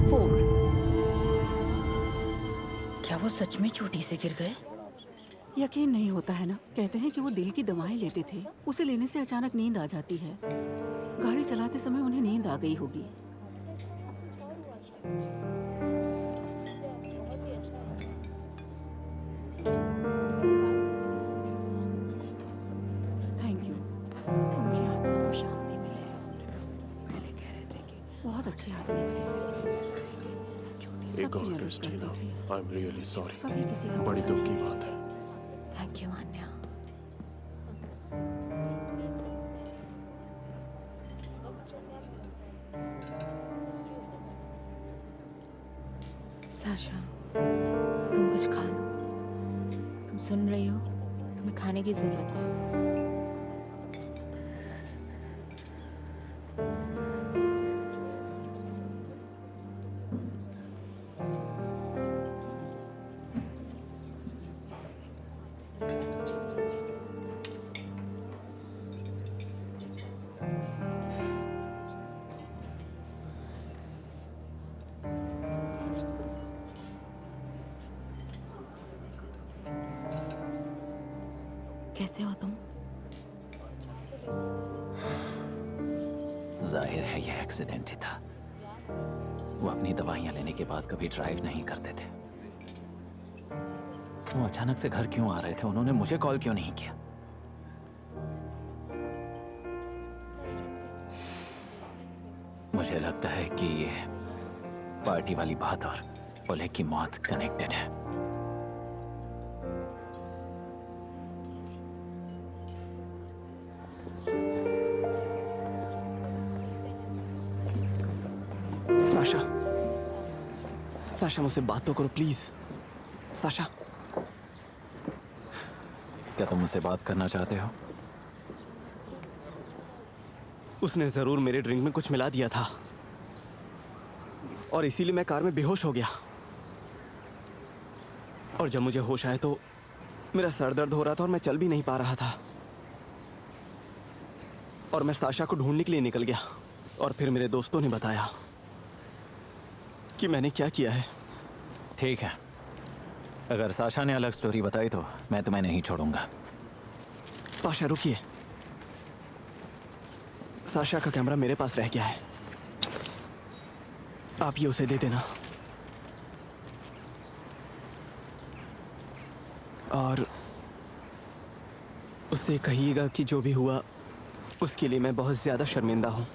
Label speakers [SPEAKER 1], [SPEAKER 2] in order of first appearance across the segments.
[SPEAKER 1] 4। क्या वो सच में चोटी से गिर गए?
[SPEAKER 2] यकीन नहीं होता है ना। कहते हैं कि वो दिल की दवाएं लेते थे, उसे लेने से अचानक नींद आ जाती है। गाड़ी चलाते समय उन्हें नींद आ गई होगी। Thank you. उनकी आत्मा को शांति मिले।
[SPEAKER 1] पहले कह रहे थे कि
[SPEAKER 2] बहुत अच्छे आदमी थे,
[SPEAKER 3] एक
[SPEAKER 2] सबकी
[SPEAKER 3] और
[SPEAKER 2] मदद
[SPEAKER 3] क्रिस्टीना,
[SPEAKER 2] करते थे।
[SPEAKER 3] I am really sorry.
[SPEAKER 2] कभी किसी का
[SPEAKER 3] बड़ी
[SPEAKER 2] बुरा
[SPEAKER 3] दुख की
[SPEAKER 2] नहीं।
[SPEAKER 3] बात है।
[SPEAKER 1] Thank you Manya. साशा, तुम कुछ खा लो। तुम सुन रही हो? तुम्हें खाने की जरूरत है। कैसे हो तुम?
[SPEAKER 4] जाहिर है यह एक्सीडेंट ही था। वो अपनी दवाइयां लेने के बाद कभी ड्राइव नहीं करते थे। वो अचानक से घर क्यों आ रहे थे? उन्होंने मुझे कॉल क्यों नहीं किया? मुझे लगता है कि ये पार्टी वाली बात और ओले की मौत कनेक्टेड है।
[SPEAKER 5] साशा, साशा मुझसे बात तो करो प्लीज। साशा,
[SPEAKER 4] क्या तुम मुझसे बात करना चाहते हो?
[SPEAKER 5] उसने जरूर मेरे ड्रिंक में कुछ मिला दिया था और इसीलिए मैं कार में बेहोश हो गया। और जब मुझे होश आया तो मेरा सर दर्द हो रहा था और मैं चल भी नहीं पा रहा था। और मैं साशा को ढूंढने के लिए निकल गया और फिर मेरे दोस्तों ने बताया कि मैंने क्या किया है।
[SPEAKER 4] ठीक है, अगर साशा ने अलग स्टोरी बताई तो मैं तुम्हें नहीं छोड़ूंगा।
[SPEAKER 5] पाशा रुकिए, साशा का कैमरा मेरे पास रह गया है, आप ये उसे दे देना। और उससे कहिएगा कि जो भी हुआ उसके लिए मैं बहुत ज्यादा शर्मिंदा हूं।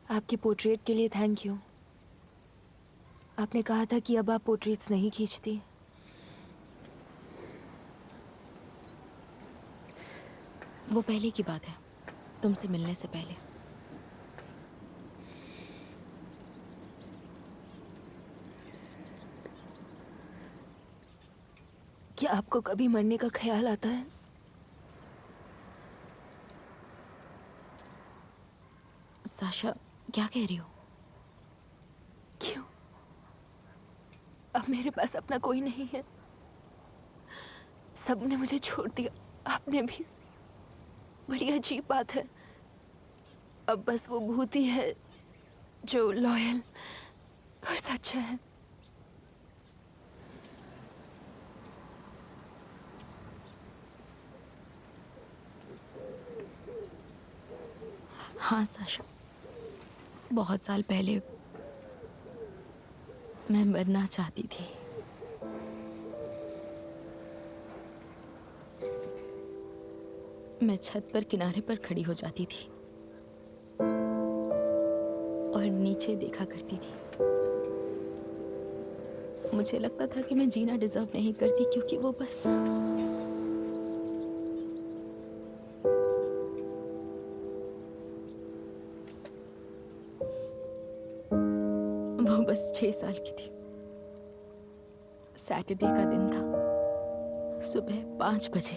[SPEAKER 1] आपकी पोर्ट्रेट के लिए थैंक यू। आपने कहा था कि अब आप पोर्ट्रेट्स नहीं खींचती। वो पहले की बात है, तुमसे मिलने से पहले। क्या आपको कभी मरने का ख्याल आता है? साशा, क्या कह रही हो? क्यों? अब मेरे पास अपना कोई नहीं है। सबने मुझे छोड़ दिया, आपने भी। बड़ी अजीब बात है। अब बस वो भूत ही है जो लॉयल और सच्चा है। हाँ साशा, बहुत साल पहले मैं मरना चाहती थी। मैं छत पर किनारे पर खड़ी हो जाती थी और नीचे देखा करती थी। मुझे लगता था कि मैं जीना डिजर्व नहीं करती, क्योंकि वो बस 6 साल की थी। सैटरडे का दिन था। सुबह 5 बजे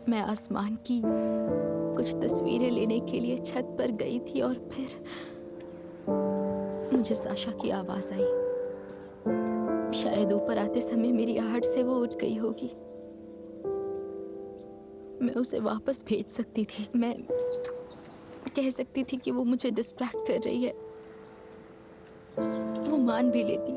[SPEAKER 1] मैं आसमान की कुछ तस्वीरें लेने के लिए छत पर गई थी और फिर मुझे साशा की आवाज आई। शायद ऊपर आते समय मेरी आहट से वो उठ गई होगी।
[SPEAKER 3] मैं उसे वापस भेज सकती थी। मैं कह सकती थी कि वो मुझे डिस्ट्रैक्ट कर रही है। वो मान भी लेती,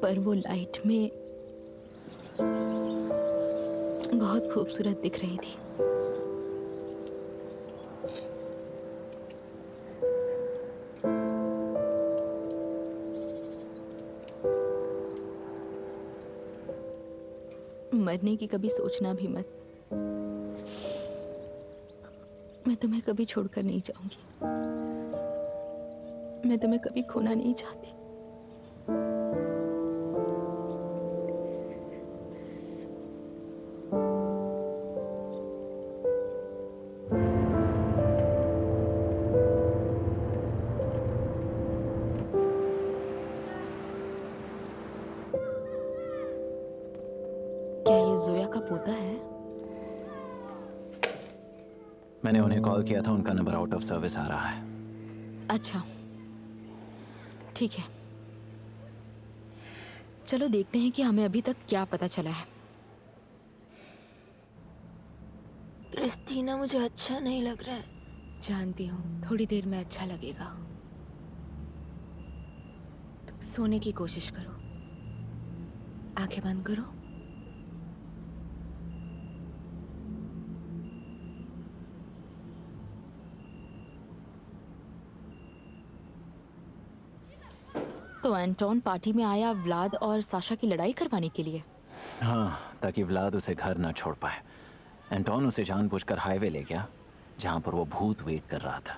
[SPEAKER 3] पर वो लाइट में बहुत खूबसूरत दिख रही थी। मरने की कभी सोचना भी मत। मैं तुम्हें कभी छोड़कर नहीं जाऊंगी। मैं तुम्हें कभी खोना नहीं चाहती। क्या ये जोया का पोता है?
[SPEAKER 4] मैंने उन्हें कॉल किया था, उनका नंबर आउट ऑफ सर्विस आ रहा है।
[SPEAKER 3] अच्छा, ठीक है। चलो देखते हैं कि हमें अभी तक क्या पता चला है।
[SPEAKER 1] क्रिस्टीना, मुझे अच्छा नहीं लग रहा है।
[SPEAKER 3] जानती हूँ, थोड़ी देर में अच्छा लगेगा। सोने की कोशिश करो। आंखें बंद करो। तो एंटोन पार्टी में आया व्लाद और साशा की लड़ाई करवाने के लिए?
[SPEAKER 4] हाँ, ताकि व्लाद उसे घर ना छोड़ पाए। एंटोन उसे जानबूझकर हाईवे ले गया, जहां पर वो भूत वेट कर रहा था।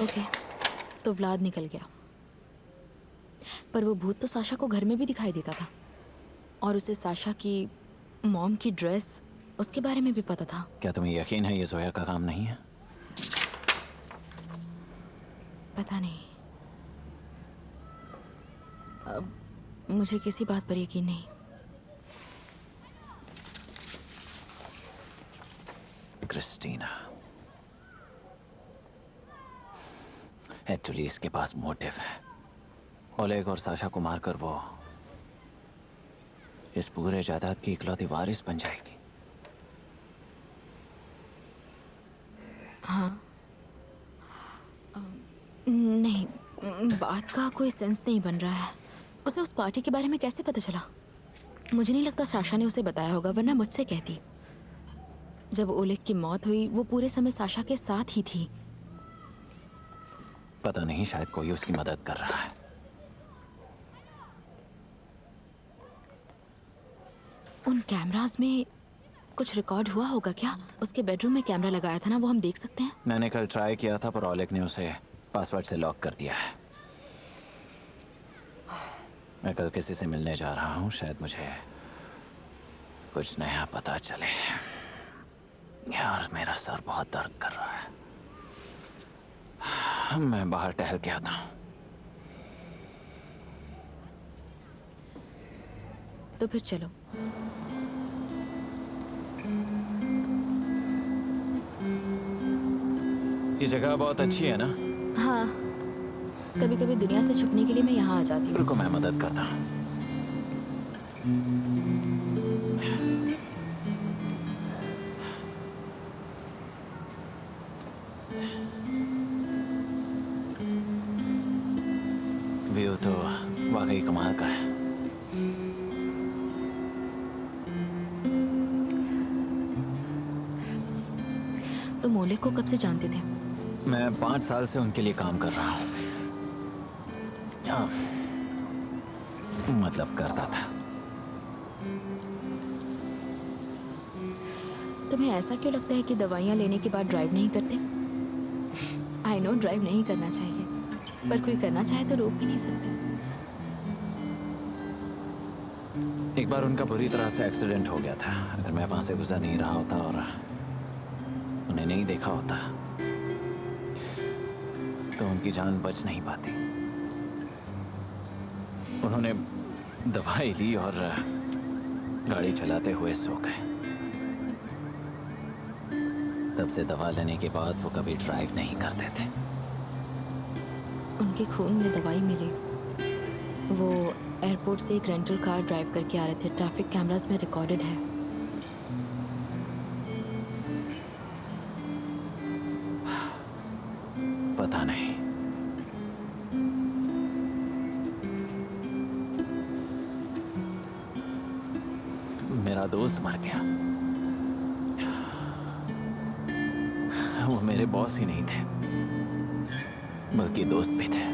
[SPEAKER 3] ओके, तो व्लाद निकल गया, पर वो भूत तो साशा को घर में भी दिखाई देता था, और उसे साशा की मॉम की ड्रेस, उसके बारे में भी पता था।
[SPEAKER 4] क्या तुम्हें यकीन है ये जोया का काम नहीं है?
[SPEAKER 3] पता नहीं, अब मुझे किसी बात पर यकीन नहीं।
[SPEAKER 4] क्रिस्टीना, एक्चुअली इसके पास मोटिव है। ओलेग और साशा को मारकर वो इस पूरे जायदाद की इकलौती वारिस बन जाएगी।
[SPEAKER 3] हाँ, नहीं, बात का कोई सेंस नहीं बन रहा है। उसे उस पार्टी के बारे में कैसे पता चला? मुझे नहीं लगता साशा ने उसे बताया होगा, वरना मुझसे कहती। जब ओलेग की मौत हुई, वो पूरे समय साशा के साथ ही थी।
[SPEAKER 4] पता नहीं, शायद कोई उसकी मदद कर रहा है।
[SPEAKER 3] उन कैमरास में कुछ रिकॉर्ड हुआ होगा क्या? उसके बेडरूम में कैमरा लगाया था ना, वो हम देख सकते हैं?
[SPEAKER 4] मैंने कल ट्राई किया था, पर ओलेग ने उसे पासवर्ड से लॉक कर दिया है। मैं कल किसी से मिलने जा रहा हूँ, शायद मुझे कुछ नया पता चले। यार, मेरा सर बहुत दर्द कर रहा है। मैं बाहर टहल के आता हूँ।
[SPEAKER 3] तो फिर चलो।
[SPEAKER 4] ये जगह बहुत अच्छी है ना?
[SPEAKER 3] हाँ, कभी कभी दुनिया से छुपने के लिए मैं यहाँ आ जाती हूँ।
[SPEAKER 4] रुको, मैं मदद करता हूँ। व्यू तो वाकई कमाल का है।
[SPEAKER 3] तुम ओलेग को कब से जानते थे?
[SPEAKER 4] मैं 5 साल से उनके लिए काम कर रहा हूँ। मतलब करता था।
[SPEAKER 3] तुम्हें ऐसा क्यों लगता है कि दवाइयाँ लेने के बाद ड्राइव नहीं करते? आई नो ड्राइव नहीं करना चाहिए, पर कोई करना चाहे तो रोक भी नहीं सकते।
[SPEAKER 4] एक बार उनका बुरी तरह से एक्सीडेंट हो गया था। अगर मैं वहां से गुजर नहीं रहा होता और उन्हें नहीं देखा होता तो उनकी जान बच नहीं पाती। उन्होंने दवाई ली और गाड़ी चलाते हुए सो गए। तब से दवा लेने के बाद वो कभी ड्राइव नहीं करते थे।
[SPEAKER 3] उनके खून में दवाई मिली। वो एयरपोर्ट से एक रेंटल कार ड्राइव करके आ रहे थे। ट्रैफिक कैमरास में रिकॉर्डेड है।
[SPEAKER 4] पता नहीं। मेरा दोस्त मर गया। वो मेरे बॉस ही नहीं थे, बल्कि दोस्त भी थे।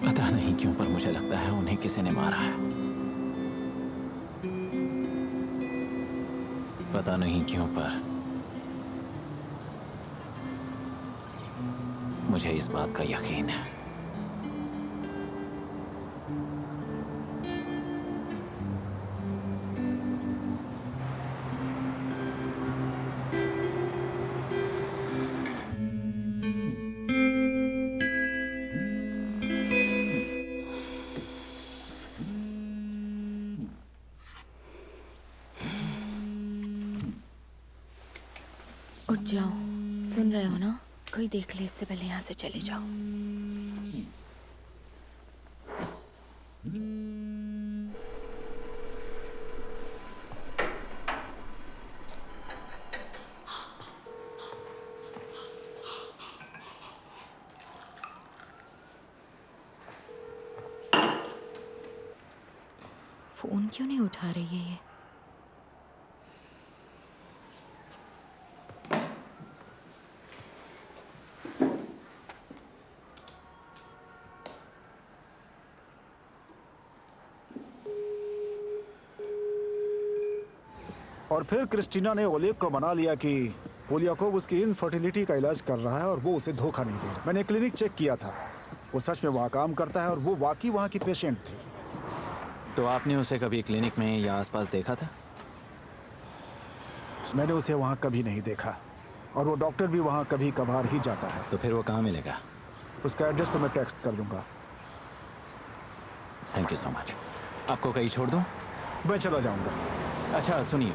[SPEAKER 4] पता नहीं क्यों, पर मुझे लगता है उन्हें किसी ने मारा है। पता नहीं क्यों, पर मुझे इस बात का यकीन है।
[SPEAKER 3] उठ जाओ, सुन रहे हो ना? कोई देख ले इससे पहले यहाँ से चले जाओ। फोन क्यों नहीं उठा रही है ये?
[SPEAKER 6] और फिर क्रिस्टीना ने ओलेग को मना लिया कि पोलियाकोव उसकी इनफर्टिलिटी का इलाज कर रहा है और वो उसे धोखा नहीं दे रहा। मैंने क्लिनिक चेक किया था, वो सच में वहाँ काम करता है और वो वाकई वहाँ की पेशेंट थी।
[SPEAKER 4] तो आपने उसे कभी क्लिनिक में या आसपास देखा था?
[SPEAKER 6] मैंने उसे वहाँ कभी नहीं देखा और वो डॉक्टर भी वहाँ कभी कभार ही जाता है।
[SPEAKER 4] तो फिर वो कहाँ मिलेगा?
[SPEAKER 6] उसका एड्रेस तो मैं टेक्स्ट कर दूंगा।
[SPEAKER 4] Thank you so much. आपको कहीं छोड़ दूं?
[SPEAKER 6] मैं चला जाऊंगा।
[SPEAKER 4] अच्छा सुनिए,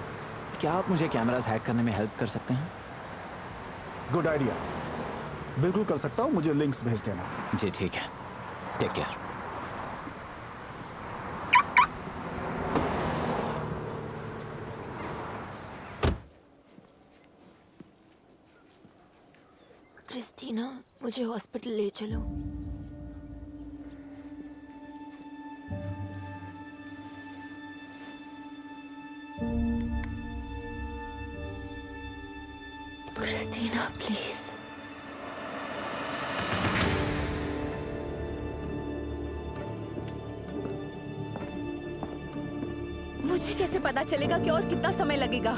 [SPEAKER 4] क्या आप मुझे कैमरास हैक करने में हेल्प कर सकते हैं?
[SPEAKER 6] गुड आइडिया, बिल्कुल कर सकता हूँ। मुझे लिंक्स भेज देना।
[SPEAKER 4] जी ठीक है, टेक केयर।
[SPEAKER 1] क्रिस्टीना, मुझे हॉस्पिटल ले चलो। Christina please.
[SPEAKER 3] मुझे कैसे पता चलेगा कि और कितना समय लगेगा?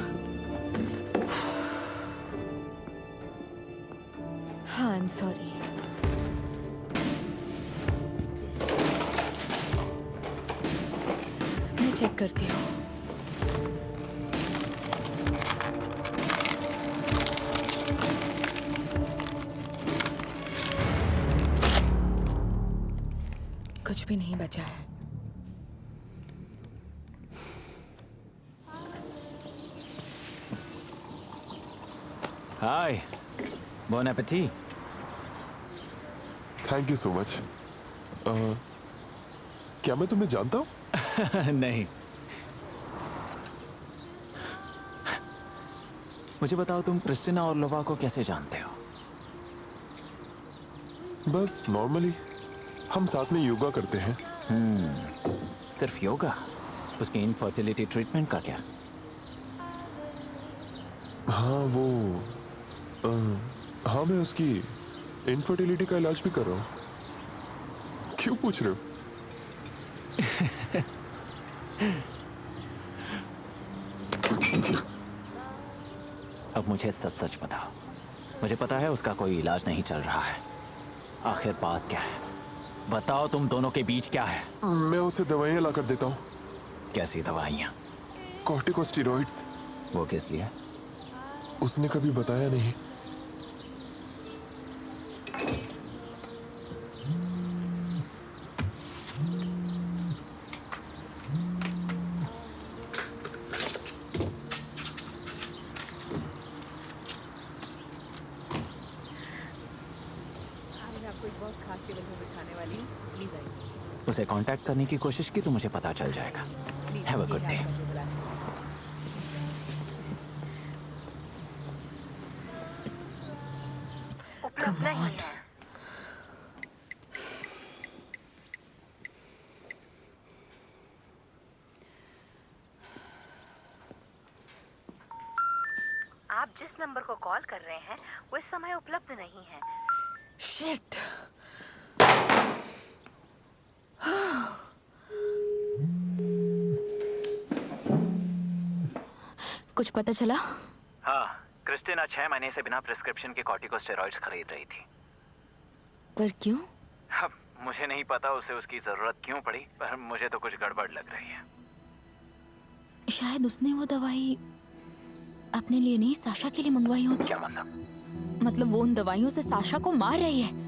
[SPEAKER 3] हाँ, आई एम सॉरी। मैं चेक करती हूँ। कुछ भी नहीं बचा है।
[SPEAKER 4] Hi, bon appetit.
[SPEAKER 7] Thank you so much. क्या मैं तुम्हें जानता हूँ?
[SPEAKER 4] नहीं। मुझे बताओ, तुम क्रिस्टीना और लोवा को कैसे जानते हो?
[SPEAKER 7] बस नॉर्मली हम साथ में योगा करते हैं।
[SPEAKER 4] सिर्फ योगा? उसकी इनफर्टिलिटी ट्रीटमेंट का क्या?
[SPEAKER 7] हाँ वो हाँ मैं उसकी इनफर्टिलिटी का इलाज भी कर रहा हूँ। क्यों पूछ रहे हो?
[SPEAKER 4] अब मुझे सच सच बताओ। मुझे पता है उसका कोई इलाज नहीं चल रहा है। आखिर बात क्या है? बताओ, तुम दोनों के बीच क्या है?
[SPEAKER 7] मैं उसे दवाइयाँ ला कर देता हूँ।
[SPEAKER 4] कैसी दवाइयाँ?
[SPEAKER 7] कॉर्टिकोस्टेरॉइड्स।
[SPEAKER 4] वो किस लिए?
[SPEAKER 7] उसने कभी बताया नहीं।
[SPEAKER 8] आपको एक बहुत खास टेबल पर बिठाने वाली हूँ, प्लीज आइए।
[SPEAKER 4] उसे कांटेक्ट करने की कोशिश की तो मुझे पता चल जाएगा।
[SPEAKER 8] प्लीज
[SPEAKER 4] हैव अ
[SPEAKER 8] ये
[SPEAKER 4] गुड
[SPEAKER 8] है
[SPEAKER 4] डे।
[SPEAKER 8] आपका टेबल आज का।
[SPEAKER 3] Come on.
[SPEAKER 9] आप जिस नंबर को कॉल कर रहे हैं वो इस समय उपलब्ध नहीं है।
[SPEAKER 3] शिट। कुछ पता चला?
[SPEAKER 4] हाँ, क्रिस्टिना 6 महीने से बिना प्रिस्क्रिप्शन के कॉर्टिकोस्टेरॉइड्स खरीद रही थी।
[SPEAKER 3] पर क्यों?
[SPEAKER 4] अब मुझे नहीं पता उसे उसकी जरूरत क्यों पड़ी, पर मुझे तो कुछ गड़बड़ लग रही है।
[SPEAKER 3] शायद उसने वो दवाई अपने लिए नहीं, साशा के लिए मंगवाई हो।
[SPEAKER 4] क्या मतलब?
[SPEAKER 3] मतलब वो उन दवाइयों से साशा को मार रही है।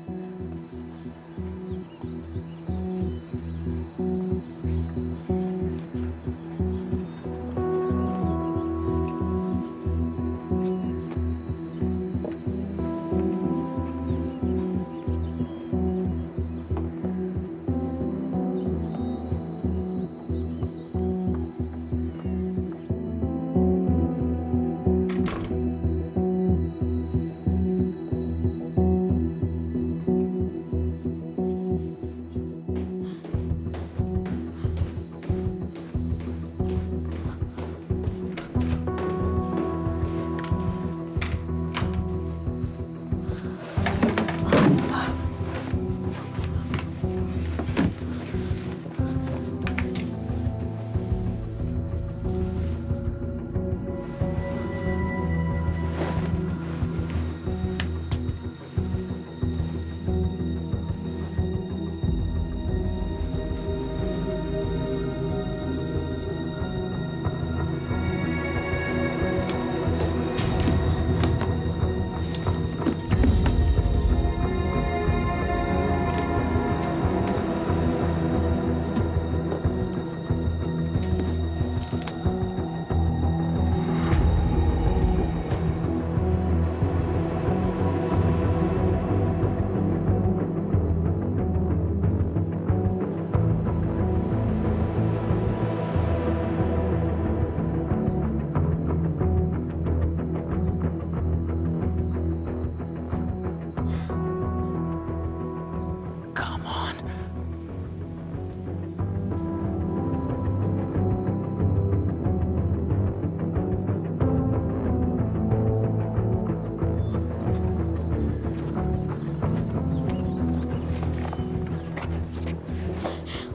[SPEAKER 4] Come on.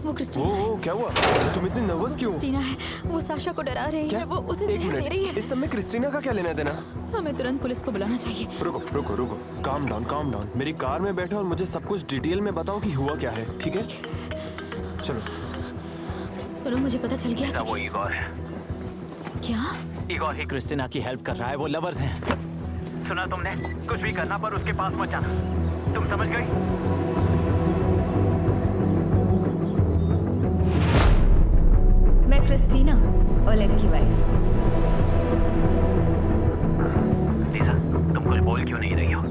[SPEAKER 3] वो क्रिस्टीना है।
[SPEAKER 5] ओ क्या हुआ? तुम इतनी नर्वस क्यों?
[SPEAKER 3] क्रिस्टीना है। वो साशा को डरा रही है। वो उसे
[SPEAKER 5] एक
[SPEAKER 3] जहर दे रही
[SPEAKER 5] मिनट,
[SPEAKER 3] है।
[SPEAKER 5] इस समय क्रिस्टीना का क्या लेना देना?
[SPEAKER 3] हमें तुरंत पुलिस को बुलाना चाहिए।
[SPEAKER 5] रुको रुको रुको, काम डाउन काम डाउन। मेरी कार में बैठो और मुझे सब कुछ डिटेल में बताओ कि हुआ क्या है, ठीक है? चलो।
[SPEAKER 3] सुनो, मुझे पता चल गया।
[SPEAKER 4] वो इगोर है।
[SPEAKER 3] क्या?
[SPEAKER 4] इगोर ही क्रिस्टिना की हेल्प कर रहा है। वो लवर्स हैं। सुना तुमने? कुछ भी करना पर उसके पास मत जाना। तुम समझ गई?
[SPEAKER 8] मैं क्रिस्टीना, ओलेग की वाइफ।
[SPEAKER 4] लिजा, तुम कुछ बोल क्यों नहीं रही हो?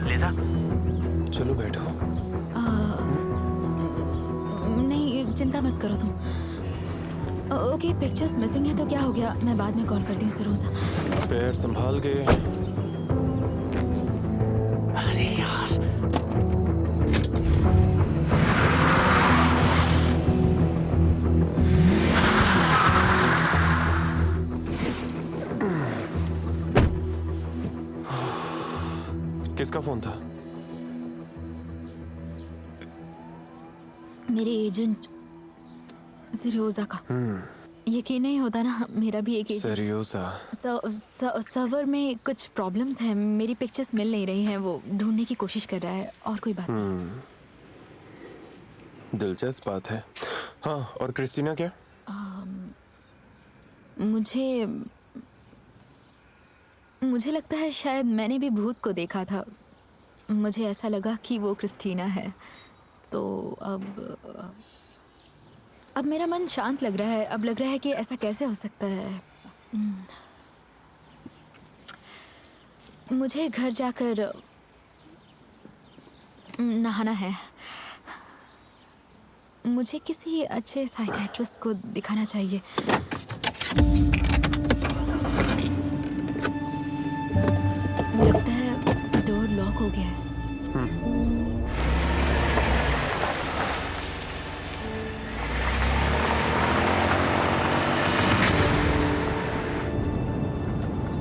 [SPEAKER 4] लिजा,
[SPEAKER 5] चलो बैठो।
[SPEAKER 3] नहीं, चिंता मत करो तुम। ओके, पिक्चर्स मिसिंग है तो क्या हो गया? मैं बाद में कॉल करती हूँ सरोजा।
[SPEAKER 5] पैर संभाल के।
[SPEAKER 4] अरे यार,
[SPEAKER 5] किसका फोन था?
[SPEAKER 3] मेरे एजेंट सरोजा का। यकीन नहीं होता ना, मेरा भी एक एजेंट।
[SPEAKER 5] सरोजा।
[SPEAKER 3] सर्वर में कुछ प्रॉब्लम्स हैं। मेरी पिक्चर्स मिल नहीं रही हैं। वो ढूंढने की कोशिश कर रहा है। और कोई बात नहीं।
[SPEAKER 5] दिलचस्प बात है। हाँ, और क्रिस्टीना क्या?
[SPEAKER 3] मुझे लगता है शायद मैंने भी भूत को देखा था। मुझे ऐसा लगा कि वो क्रिस्टीना है। तो अब मेरा मन शांत लग रहा है। अब लग रहा है कि ऐसा कैसे हो सकता है। मुझे घर जाकर नहाना है। मुझे किसी अच्छे साइकियाट्रिस्ट को दिखाना चाहिए। लगता है डोर लॉक हो गया है।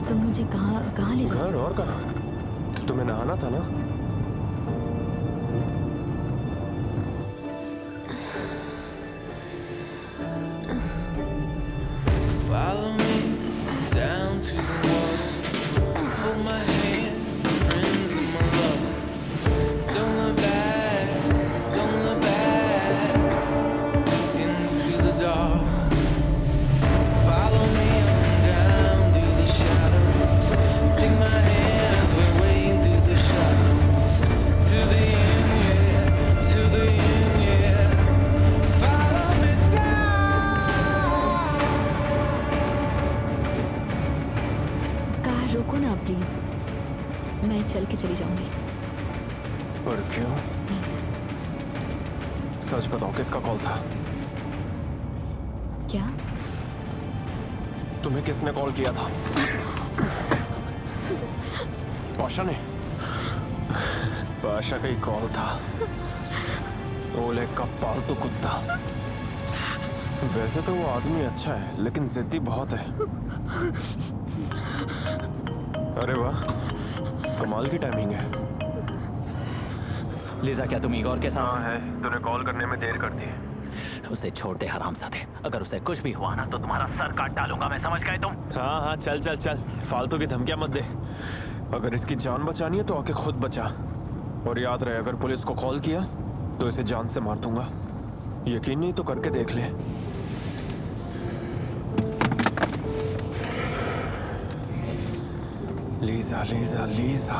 [SPEAKER 3] तुम मुझे कहाँ ले जाओ?
[SPEAKER 7] घर और कहाँ? तुम्हें नहाना था ना?
[SPEAKER 10] Follow me down to the water. Hold my hand, friends of my love. Don't look back, don't look back into the dark. Follow me on down through the shadows. Take my hands, we're wading through the shadows. To the end, yeah, to the end, yeah. Follow me down.
[SPEAKER 3] Car रोको ना please, मैं चल के चली जाऊंगी।
[SPEAKER 7] पर क्यों? सच बताओ, किसका कॉल था?
[SPEAKER 3] क्या?
[SPEAKER 7] तुम्हें किसने कॉल किया था? पाशा ने? पाशा का ही कॉल था। ओलेग का पालतू कुत्ता। वैसे तो वो आदमी अच्छा है, लेकिन जिद्दी बहुत है। अरे वाह, कमाल की टाइमिंग है।
[SPEAKER 4] लिजा, क्या तुम इगोर के साथ?
[SPEAKER 7] है, तूने कॉल करने में देर कर दी।
[SPEAKER 4] उसे छोड़ दे हरामजादे। अगर उसे कुछ भी हुआ ना तो तुम्हारा सर काट डालूंगा मैं, समझ गए तुम?
[SPEAKER 7] हाँ हाँ, चल चल चल, फालतू की धमकियां मत दे। अगर इसकी जान बचानी है तो आके खुद बचा। और याद रहे, अगर पुलिस को कॉल किया तो इसे जान से मार दूंगा। यकीन नहीं तो करके देख ले। लीजा लीजा लीजा,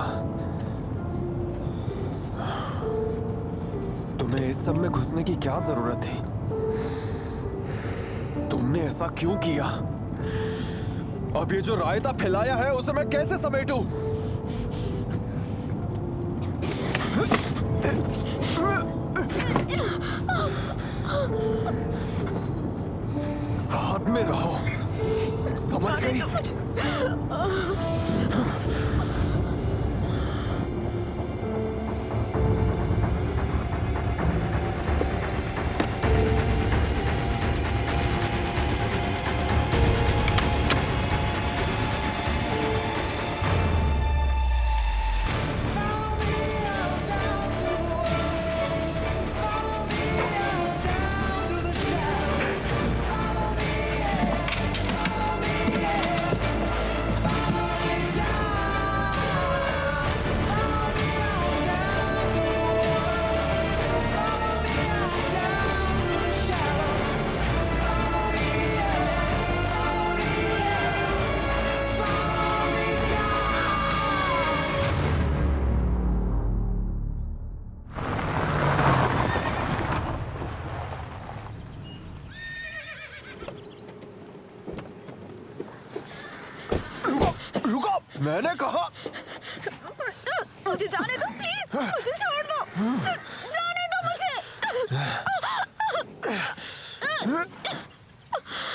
[SPEAKER 7] तुम्हें इस सब में घुसने की क्या जरूरत थी? तुमने ऐसा क्यों किया? अब ये जो रायता फैलाया है उसे मैं कैसे समेटूं? हाथ में रहो, समझ गई? मैंने कहा
[SPEAKER 3] मुझे जाने दो प्लीज, मुझे छोड़ दो, जाने दो मुझे।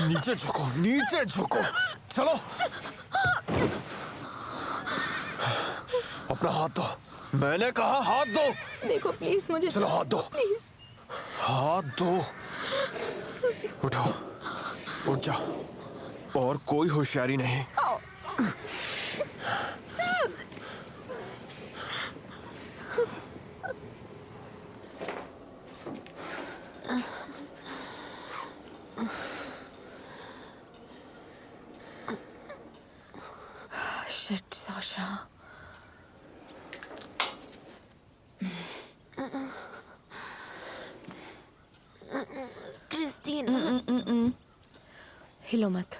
[SPEAKER 7] नीचे झुको, नीचे झुको, चलो। अपना हाथ दो, मैंने कहा हाथ दो।
[SPEAKER 3] देखो प्लीज मुझे
[SPEAKER 7] चलो हाथ दो,
[SPEAKER 3] प्लीज।
[SPEAKER 7] हाथ दो। उठो, उठ जाओ, और कोई होशियारी नहीं।
[SPEAKER 3] Shit, Sasha.
[SPEAKER 1] क्रिस्टीना,
[SPEAKER 3] हिलो मत।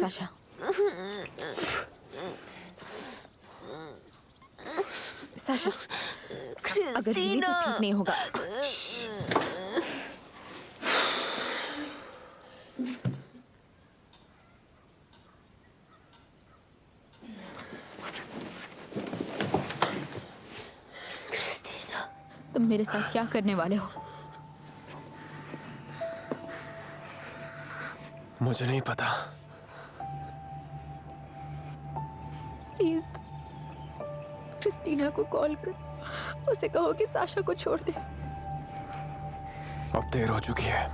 [SPEAKER 3] साशा, साशा, अगर हिली तो ठीक नहीं होगा। तुम मेरे साथ क्या करने वाले हो?
[SPEAKER 7] मुझे नहीं पता।
[SPEAKER 3] प्लीज क्रिस्टीना को कॉल कर, उसे कहो कि साशा को छोड़ दे।
[SPEAKER 7] अब देर हो चुकी है।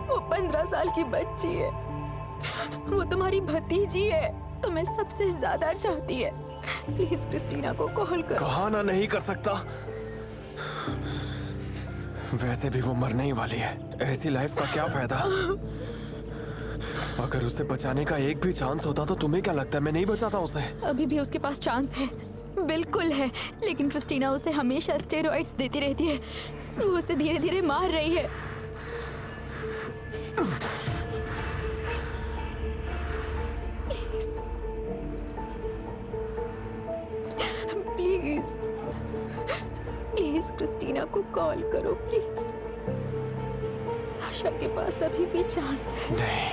[SPEAKER 3] वो 15 साल की बच्ची है, वो तुम्हारी भतीजी है, तुम्हें सबसे ज्यादा चाहती है। प्लीज क्रिस्टीना को कॉल करो।
[SPEAKER 7] कहा ना नहीं कर सकता। वैसे भी वो मरने ही वाली है, ऐसी लाइफ का क्या फायदा? अगर उसे बचाने का एक भी चांस होता तो तुम्हें क्या लगता है मैं नहीं बचाता उसे?
[SPEAKER 3] अभी भी उसके पास चांस है, बिल्कुल है, लेकिन क्रिस्टीना उसे हमेशा स्टेरॉइड्स देती रहती है। वो उसे धीरे धीरे मार रही है। प्लीज प्लीज क्रिस्टीना को कॉल करो प्लीज। साशा के पास अभी भी चांस है।
[SPEAKER 7] नहीं,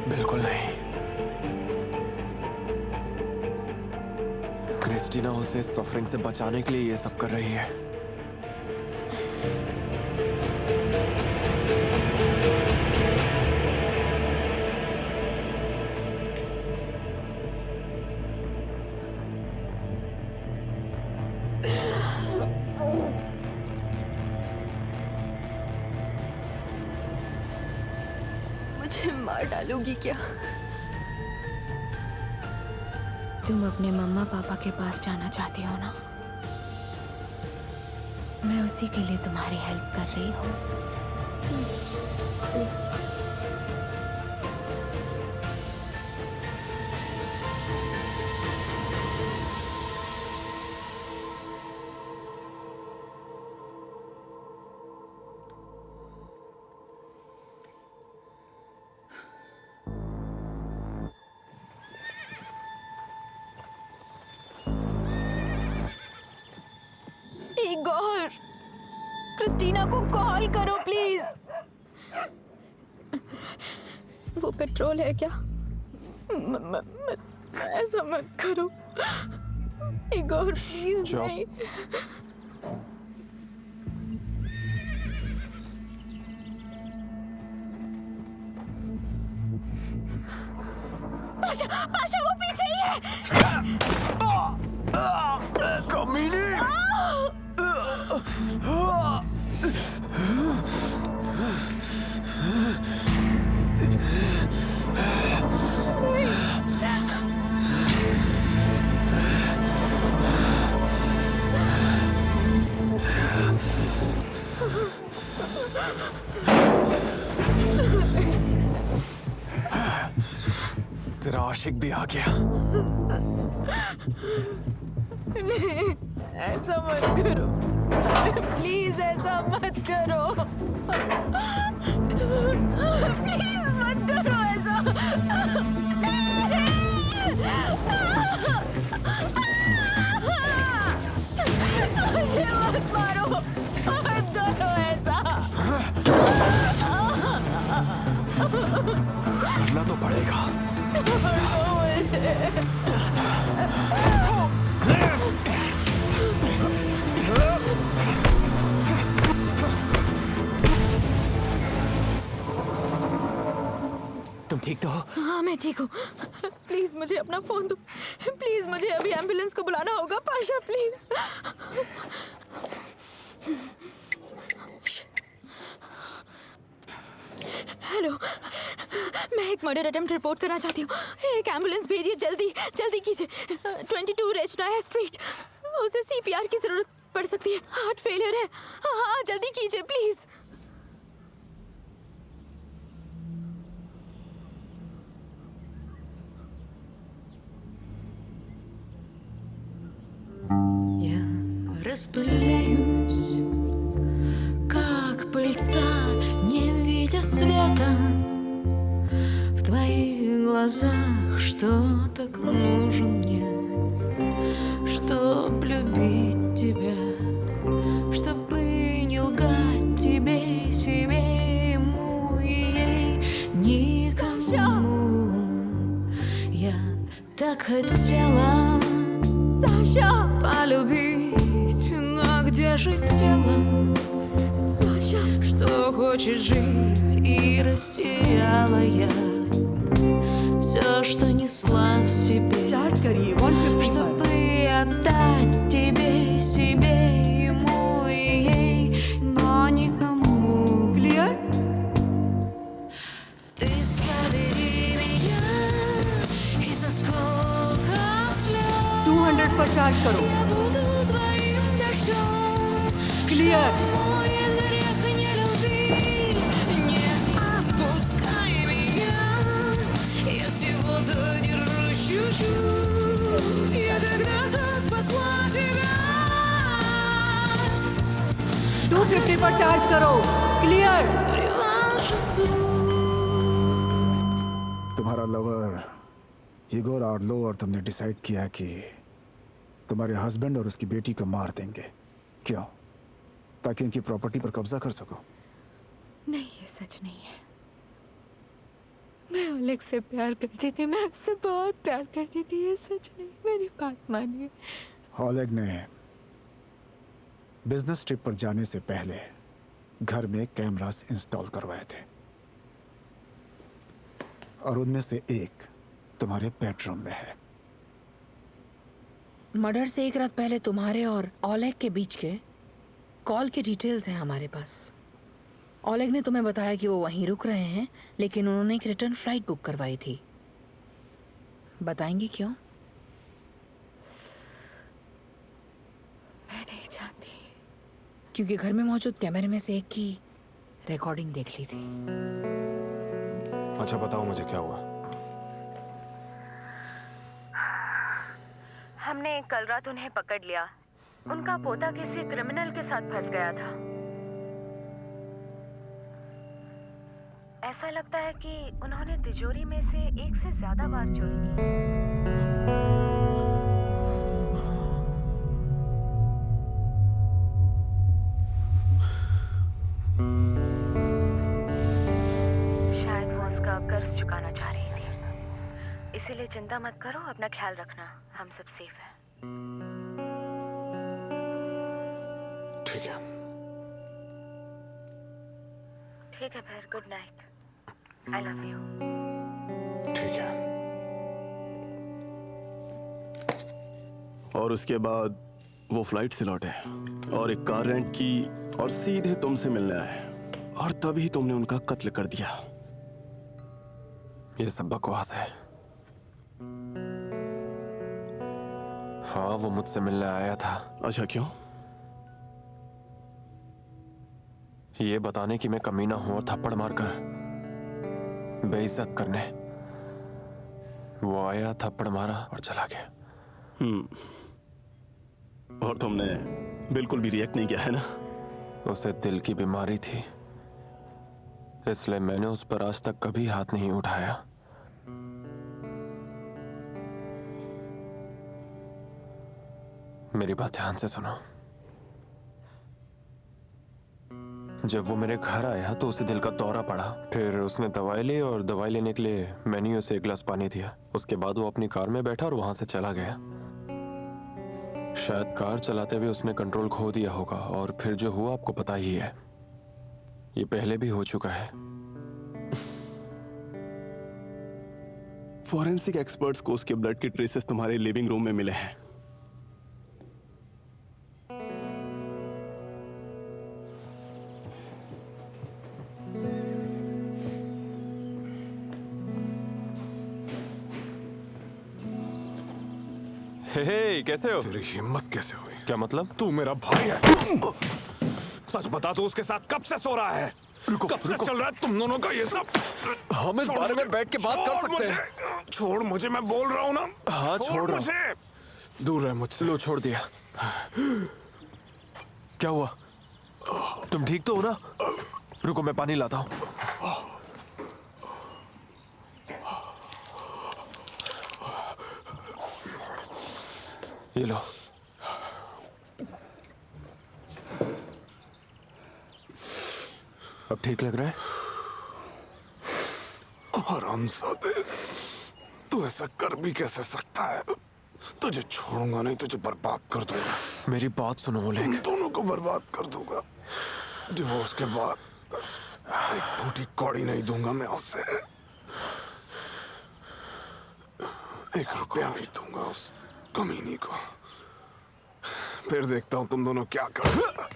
[SPEAKER 7] बिल्कुल नहीं। क्रिस्टीना उसे सफरिंग से बचाने के लिए ये सब कर रही है।
[SPEAKER 1] मुझे मार डालोगी क्या?
[SPEAKER 3] तुम अपने मम्मा पापा के पास जाना चाहती हो ना? मैं उसी के लिए तुम्हारी हेल्प कर रही हूँ। इगोर, क्रिस्टीना को कॉल करो प्लीज। वो पेट्रोल है क्या? ऐसा मत करो इगोर, प्लीज नहीं। पाशा, पाशा वो पीछे ही है।
[SPEAKER 7] कमीनी! तेरा आशिक भी आ गया।
[SPEAKER 3] नहीं, ऐसा मत करो प्लीज, ऐसा मत करो प्लीज, मत करो ऐसा। मुझे मत मारो, मत करो ऐसा।
[SPEAKER 7] करना तो पड़ेगा।
[SPEAKER 4] तुम ठीक तो हो?
[SPEAKER 3] हाँ मैं ठीक हूँ। प्लीज मुझे अपना फोन दो, प्लीज मुझे अभी एम्बुलेंस को बुलाना होगा। पाशा प्लीज। हेलो, मैं एक मर्डर अटेम्प्ट रिपोर्ट करना चाहती हूँ। एक एम्बुलेंस भेजिए, जल्दी जल्दी कीजिए। 22 रेचनाया स्ट्रीट। उसे CPR की जरूरत पड़ सकती है, हार्ट फेलियर है। हाँ हाँ जल्दी कीजिए प्लीज।
[SPEAKER 11] Распыляюсь, как пыльца, не видя света. В твоих глазах что так нужен мне, чтоб любить тебя, чтобы не лгать тебе, себе, ему и ей, никому. так хотела Саша полюбить, но где же тело? Саша, что хочет жить, и растеряла я все, что несла в себе,
[SPEAKER 2] चार्ज करिए 150
[SPEAKER 11] чтобы отдать тебе, себе, ему и ей, но никому.
[SPEAKER 2] क्लियर
[SPEAKER 11] Ты собери меня из осколка слез.
[SPEAKER 2] 200 पर चार्ज करो
[SPEAKER 11] Я буду твоим дождем.
[SPEAKER 2] क्लियर
[SPEAKER 11] Мой грех не люби, не отпускай меня. Я всего-то держусь чуть-чуть. Я когда-то спасла тебя.
[SPEAKER 2] 250 पर चार्ज करो क्लियर
[SPEAKER 11] Реванш и суд.
[SPEAKER 6] तुम्हारा लवर इगोर आर्लो और तुमने डिसाइड किया कि तुम्हारे हस्बैंड और उसकी बेटी को मार देंगे। क्यों? ताकि उनकी प्रॉपर्टी पर कब्जा कर सको।
[SPEAKER 3] नहीं, ये सच नहीं है।
[SPEAKER 11] मैं ओलेग से प्यार करती थी, मैं उससे बहुत प्यार करती थी, ये सच नहीं, मेरी बात मानिए।
[SPEAKER 6] ओलेग ने बिजनेस ट्रिप पर जाने से पहले घर में कैमरास इंस्टॉल करवाए थे और उनमें से एक तुम्हारे बेडरूम में है।
[SPEAKER 9] मर्डर से एक रात पहले तुम्हारे और ओलेग के बीच के कॉल के डिटेल्स हैं हमारे पास। ओलेग ने तुम्हें बताया कि वो वहीं रुक रहे हैं, लेकिन उन्होंने एक रिटर्न फ्लाइट बुक करवाई थी। बताएंगे क्यों?
[SPEAKER 3] मैं नहीं जानती।
[SPEAKER 9] क्योंकि घर में मौजूद कैमरे में से एक की रिकॉर्डिंग देख ली थी।
[SPEAKER 7] अच्छा बताओ मुझे क्या हुआ।
[SPEAKER 9] हमने कल रात उन्हें पकड़ लिया। उनका पोता किसी क्रिमिनल के साथ फंस गया था। ऐसा लगता है कि उन्होंने तिजोरी में से एक से ज्यादा बार चोरी की। शायद वो उसका कर्ज चुकाना चाह रही थी। इसीलिए चिंता मत करो, अपना ख्याल रखना, हम सब सेफ हैं।
[SPEAKER 7] ठीक है।
[SPEAKER 9] ठीक है फिर, good night. I love you.
[SPEAKER 7] ठीक है।
[SPEAKER 5] और उसके बाद वो फ्लाइट से लौटे और एक कार रेंट की और सीधे तुमसे मिलने आए और तभी तुमने उनका कत्ल कर दिया।
[SPEAKER 7] ये सब बकवास है। हाँ, वो मुझसे मिलने आया था।
[SPEAKER 5] अच्छा, क्यों?
[SPEAKER 7] ये बताने कि मैं कमीना हूं और थप्पड़ मारकर बेइज्जत करने। वो आया, थप्पड़ मारा और चला गया।
[SPEAKER 5] और तुमने बिल्कुल भी रिएक्ट नहीं किया है ना?
[SPEAKER 7] उसे दिल की बीमारी थी, इसलिए मैंने उस पर आज तक कभी हाथ नहीं उठाया। मेरी बात ध्यान से सुनो। जब वो मेरे घर आया तो उसे दिल का दौरा पड़ा। फिर उसने दवाई ली और दवाई लेने के लिए मैंने उसे एक गिलास पानी दिया। उसके बाद वो अपनी कार में बैठा और वहां से चला गया। शायद कार चलाते हुए उसने कंट्रोल खो दिया होगा और फिर जो हुआ आपको पता ही है। ये पहले भी हो चुका है।
[SPEAKER 5] फॉरेंसिक एक्सपर्ट्स को उसके ब्लड के ट्रेसेस तुम्हारे लिविंग रूम में मिले हैं।
[SPEAKER 7] हे, कैसे हो?
[SPEAKER 12] तेरी हिम्मत कैसे हुई?
[SPEAKER 7] क्या मतलब?
[SPEAKER 12] तू मेरा भाई है। सच बता, तू उसके साथ कब से सो रहा है? कब से चल रहा है तुम दोनों का ये सब?
[SPEAKER 7] हम इस बारे में बैठ के बात कर सकते हैं।
[SPEAKER 12] छोड़ मुझे, मैं बोल रहा हूँ ना।
[SPEAKER 7] हाँ, छोड़ रहा हूँ।
[SPEAKER 12] मुझे दूर रह मुझसे।
[SPEAKER 7] लो, छोड़ दिया। क्या हुआ? तुम ठीक तो हो ना? रुको, मैं पानी लाता हूँ। ये लो। अब ठीक लग रहा है?
[SPEAKER 12] हरामजादे, तू ऐसा कर भी कैसे सकता है? तुझे छोड़ूंगा नहीं, तुझे बर्बाद कर दूंगा।
[SPEAKER 7] मेरी बात सुनो ओलेग।
[SPEAKER 12] तुम दोनों को बर्बाद कर दूंगा। डिवोर्स के बाद एक फूटी कौड़ी नहीं दूंगा मैं उसे। ₹1 नहीं दूंगा उस कमीनी को। फिर देखता हूं तुम दोनों क्या कर।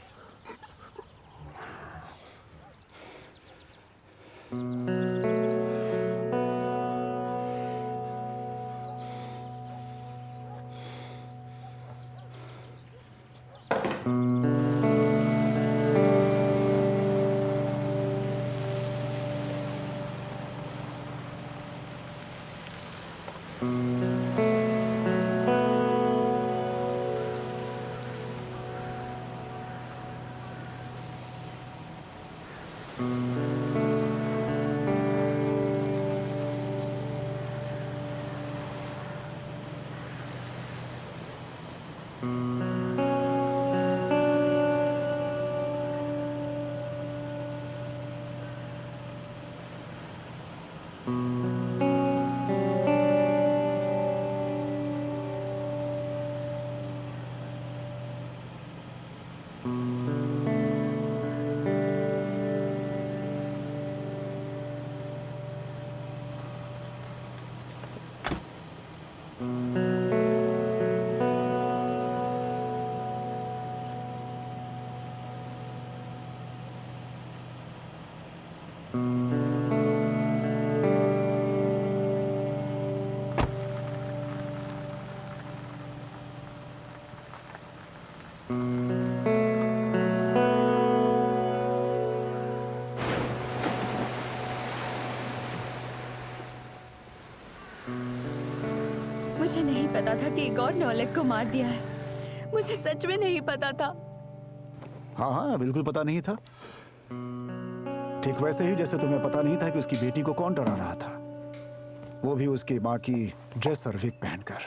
[SPEAKER 11] मुझे नहीं पता था कि इगोर ने ओलेग को मार दिया है। मुझे सच में नहीं पता था।
[SPEAKER 6] हाँ हाँ, बिल्कुल पता नहीं था। ठीक वैसे ही जैसे तुम्हें पता नहीं था कि उसकी बेटी को कौन डरा रहा था, वो भी उसकी माँ की ड्रेस और विग पहनकर।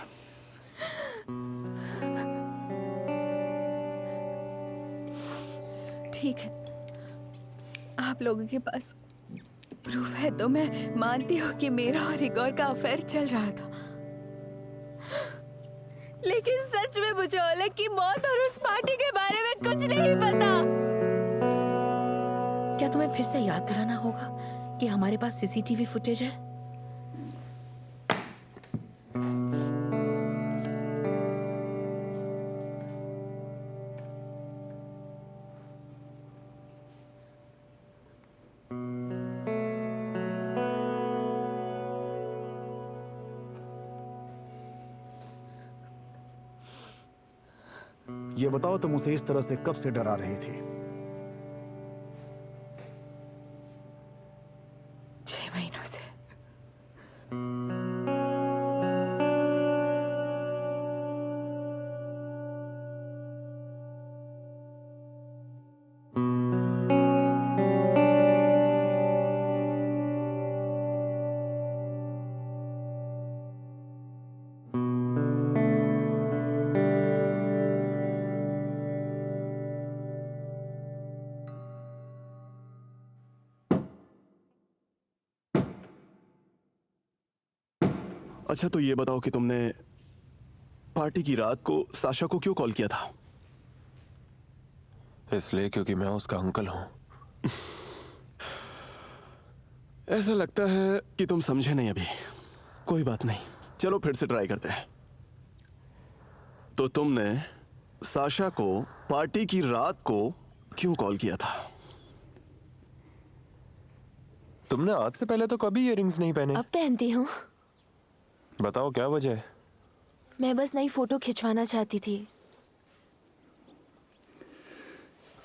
[SPEAKER 11] ठीक है, आप लोगों के पास प्रूफ है तो मैं मानती हूँ कि मेरा और इगोर का अफेयर चल रहा था, लेकिन सच में मुझे ओलेग की मौत और उस पार्टी के बारे में कुछ नहीं पता।
[SPEAKER 9] क्या तुम्हें फिर से याद कराना होगा कि हमारे पास सीसीटीवी फुटेज है?
[SPEAKER 6] ये बताओ तुम उसे इस तरह से कब से डरा रही थी?
[SPEAKER 11] 6 महीनों से।
[SPEAKER 5] अच्छा तो ये बताओ कि तुमने पार्टी की रात को साशा को क्यों कॉल किया था?
[SPEAKER 7] इसलिए क्योंकि मैं उसका अंकल हूँ।
[SPEAKER 5] ऐसा लगता है कि तुम समझे नहीं अभी। कोई बात नहीं, चलो फिर से ट्राई करते हैं। तो तुमने साशा को पार्टी की रात को क्यों कॉल किया था?
[SPEAKER 7] तुमने आज से पहले तो कभी इयररिंग्स नहीं पहने।
[SPEAKER 1] अब पहनती हूँ।
[SPEAKER 7] बताओ क्या वजह है?
[SPEAKER 1] मैं बस नई फोटो खिंचवाना चाहती थी।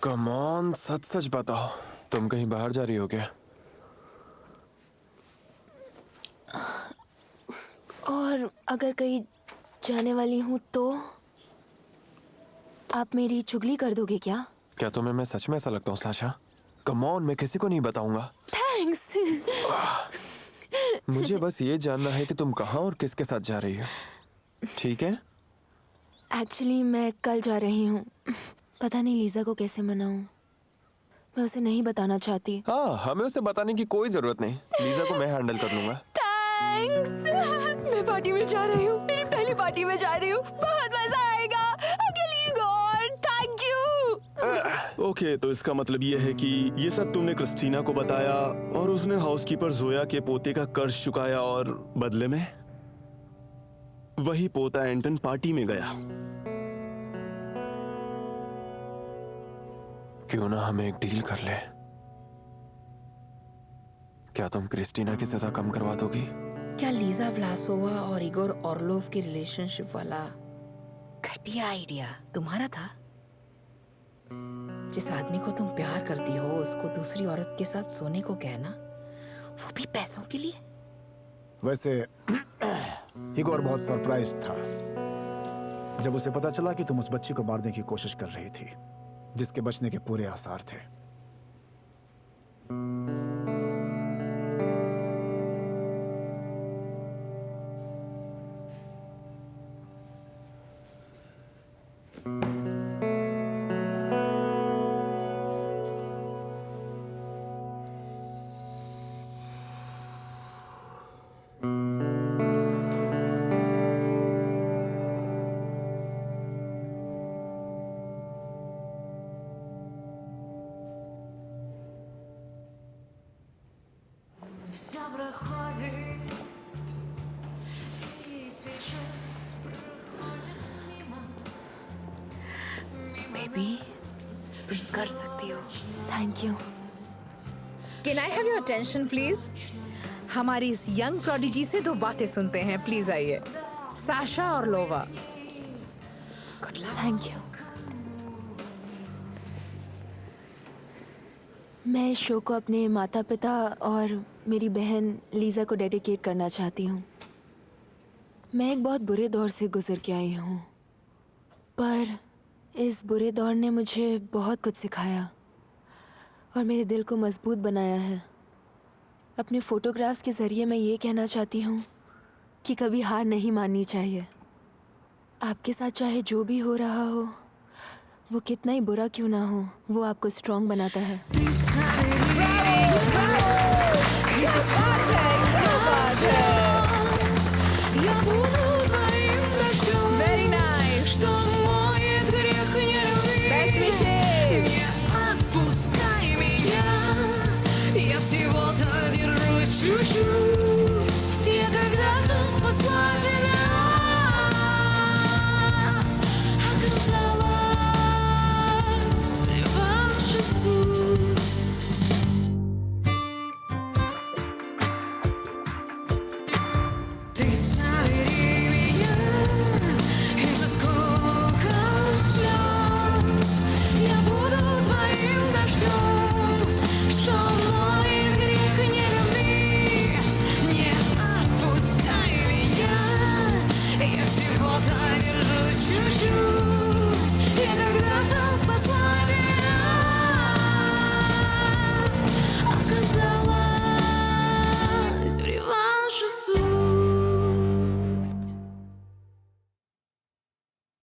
[SPEAKER 7] कम ऑन, सच सच बताओ, तुम कहीं बाहर जा रही हो क्या?
[SPEAKER 1] और अगर कहीं जाने वाली हूँ तो आप मेरी चुगली कर दोगे क्या?
[SPEAKER 7] क्या तुम्हें मैं सच में ऐसा लगता हूँ साशा? कम ऑन, मैं किसी को नहीं बताऊंगा।
[SPEAKER 1] थैंक्स।
[SPEAKER 7] मुझे बस ये जानना है कि तुम कहाँ और किसके साथ जा रही हो, ठीक है?
[SPEAKER 1] एक्चुअली मैं कल जा रही हूँ। पता नहीं लीजा को कैसे मनाऊं। मैं उसे नहीं बताना चाहती।
[SPEAKER 7] हाँ, हमें उसे बताने की कोई जरूरत नहीं। लीजा को मैं हैंडल कर लूंगा।
[SPEAKER 1] थैंक्स। मैं पार्टी में जा रही हूँ, मेरी पहली पार्टी में जा रही हूँ, बहुत मजा आएगा। अकेली गॉड, थैंक यू।
[SPEAKER 5] ओके, तो इसका मतलब ये है कि ये सब तुमने क्रिस्टीना को बताया और उसने हाउसकीपर जोया के पोते का कर्ज चुकाया और बदले में वही पोता एंटन पार्टी में गया।
[SPEAKER 7] क्यों ना हम एक डील कर ले? क्या तुम क्रिस्टीना की सजा कम करवा दोगी?
[SPEAKER 9] क्या लीजा व्लासोवा और इगोर ऑर्लोव की रिलेशनशिप वाला घटिया आइडिया तुम्हारा था? जिस आदमी को तुम प्यार करती हो उसको दूसरी औरत के साथ सोने को कहना, वो भी पैसों के लिए?
[SPEAKER 6] वैसे इगोर बहुत सरप्राइज था जब उसे पता चला कि तुम उस बच्ची को मारने की कोशिश कर रही थी जिसके बचने के पूरे आसार थे।
[SPEAKER 10] Все проходит, и сейчас проходит мимо.
[SPEAKER 9] बेबी, तुम कर सकती हो।
[SPEAKER 1] Thank you.
[SPEAKER 9] Can I have your attention please? हमारी इस यंग प्रोडिजी से दो बातें सुनते हैं, प्लीज आइए। साशा और Lova. Good luck.
[SPEAKER 1] Thank you. मैं इस शो को अपने माता पिता और मेरी बहन लीज़ा को डेडिकेट करना चाहती हूँ। मैं एक बहुत बुरे दौर से गुजर के आई हूँ, पर इस बुरे दौर ने मुझे बहुत कुछ सिखाया और मेरे दिल को मजबूत बनाया है। अपने फ़ोटोग्राफ्स के ज़रिए मैं ये कहना चाहती हूँ कि कभी हार नहीं माननी चाहिए। आपके साथ चाहे जो भी हो रहा हो, वो कितना ही बुरा क्यों ना हो, वो आपको स्ट्रॉन्ग बनाता है।